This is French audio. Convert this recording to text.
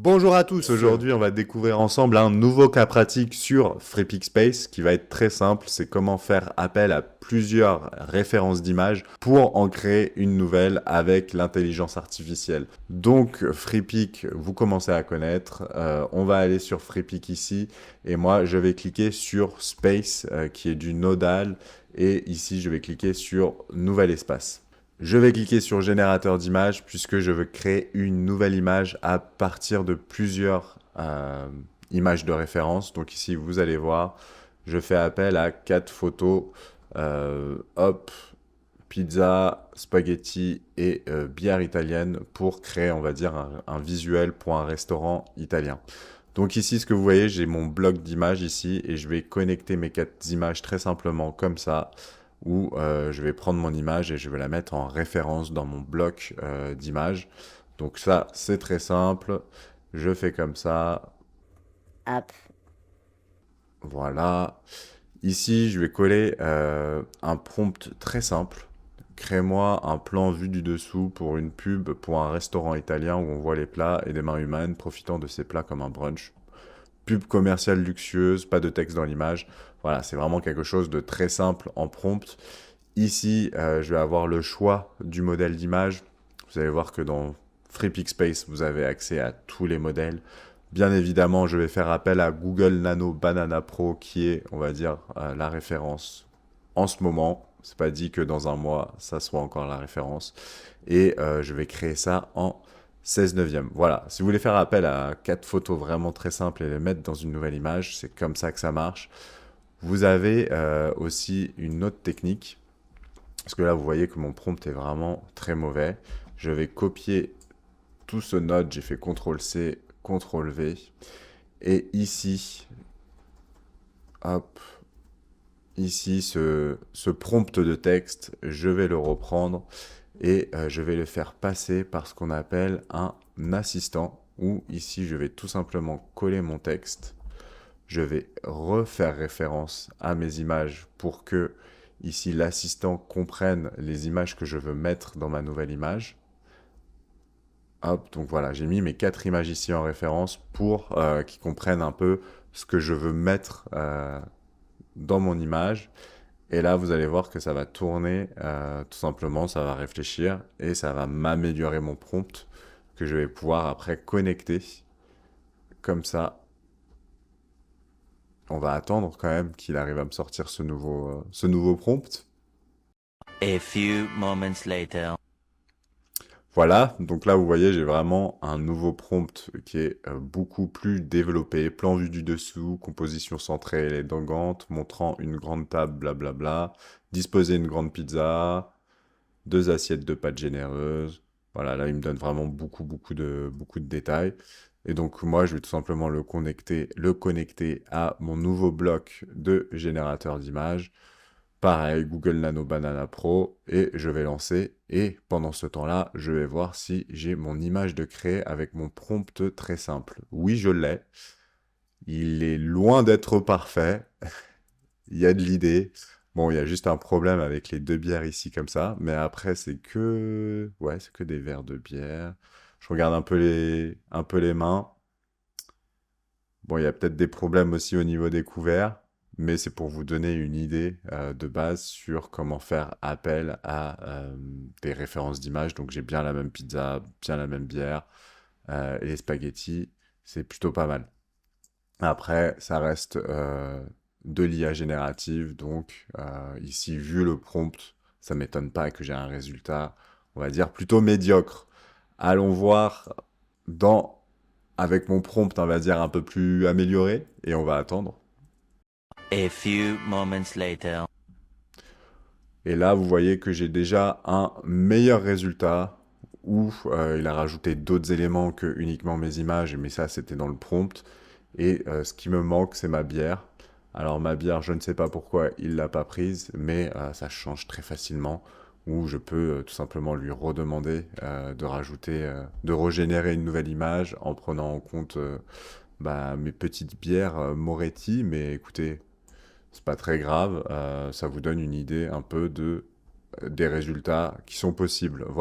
Bonjour à tous, aujourd'hui on va découvrir ensemble un nouveau cas pratique sur FreePicsPace qui va être très simple, c'est comment faire appel à plusieurs références d'images pour en créer une nouvelle avec l'intelligence artificielle. Donc FreePic, vous commencez à connaître, on va aller sur FreePic ici et moi je vais cliquer sur Space qui est du nodal et ici je vais cliquer sur Nouvel espace. Je vais cliquer sur générateur d'image puisque je veux créer une nouvelle image à partir de plusieurs images de référence. Donc ici, vous allez voir, je fais appel à 4 photos, hop, pizza, spaghetti et bière italienne pour créer, on va dire, un visuel pour un restaurant italien. Donc ici, ce que vous voyez, j'ai mon bloc d'images ici et je vais connecter mes 4 images très simplement comme ça où je vais prendre mon image et je vais la mettre en référence dans mon bloc d'images. Donc ça, c'est très simple. Je fais comme ça. Hop, Voilà. Ici, je vais coller un prompt très simple. Crée-moi un plan vu du dessous pour une pub pour un restaurant italien où on voit les plats et des mains humaines profitant de ces plats comme un brunch. Pub commerciale luxueuse, pas de texte dans l'image. Voilà, c'est vraiment quelque chose de très simple en prompt. Ici, je vais avoir le choix du modèle d'image. Vous allez voir que dans FreePicsPace, vous avez accès à tous les modèles. Bien évidemment, je vais faire appel à Google Nano Banana Pro, qui est, on va dire, la référence en ce moment. C'est pas dit que dans un mois, ça soit encore la référence. Et je vais créer ça en 16 neuvième. Voilà, si vous voulez faire appel à 4 photos vraiment très simples et les mettre dans une nouvelle image, c'est comme ça que ça marche. Vous avez aussi une autre technique parce que là, vous voyez que mon prompt est vraiment très mauvais. Je vais copier tout ce node. J'ai fait CTRL-C, CTRL-V. Et ici, hop, ici, ce prompt de texte, je vais le reprendre et je vais le faire passer par ce qu'on appelle un assistant. Où ici, je vais tout simplement coller mon texte. Je vais refaire référence à mes images pour que ici l'assistant comprenne les images que je veux mettre dans ma nouvelle image. Hop, donc voilà, j'ai mis mes 4 images ici en référence pour qu'ils comprennent un peu ce que je veux mettre dans mon image. Et là, vous allez voir que ça va tourner, tout simplement, ça va réfléchir et ça va m'améliorer mon prompt que je vais pouvoir après connecter comme ça. On va attendre quand même qu'il arrive à me sortir ce nouveau prompt. a few moments later. Voilà, donc là vous voyez j'ai vraiment un nouveau prompt qui est beaucoup plus développé, plan vu du dessous, composition centrée et élégante, montrant une grande table, blablabla, disposer une grande pizza, 2 assiettes de pâtes généreuses. Voilà, là il me donne vraiment beaucoup de détails. Et donc moi je vais tout simplement le connecter à mon nouveau bloc de générateur d'images. Pareil, Google Nano Banana Pro, et je vais lancer. Et pendant ce temps-là, je vais voir si j'ai mon image de créer avec mon prompt très simple. Oui, je l'ai. Il est loin d'être parfait. Il y a de l'idée. Bon, il y a juste un problème avec les 2 bières ici comme ça. Mais après, c'est que... Ouais, c'est que des verres de bière. Je regarde un peu les mains. Bon, il y a peut-être des problèmes aussi au niveau des couverts, mais c'est pour vous donner une idée de base sur comment faire appel à des références d'images. Donc j'ai bien la même pizza, bien la même bière, et les spaghettis, c'est plutôt pas mal. Après, ça reste de l'IA générative, donc ici, vu le prompt, ça m'étonne pas que j'ai un résultat, on va dire, plutôt médiocre. Allons voir dans avec mon prompt, on va dire, un peu plus amélioré, et on va attendre. A few moments later. Et là, vous voyez que j'ai déjà un meilleur résultat, où il a rajouté d'autres éléments que uniquement mes images, mais ça, c'était dans le prompt. Et ce qui me manque, c'est ma bière. Alors ma bière, je ne sais pas pourquoi il l'a pas prise, mais ça change très facilement, où je peux tout simplement lui redemander de rajouter, de régénérer une nouvelle image en prenant en compte mes petites bières Moretti, mais écoutez, c'est pas très grave, ça vous donne une idée un peu des résultats qui sont possibles. Voilà.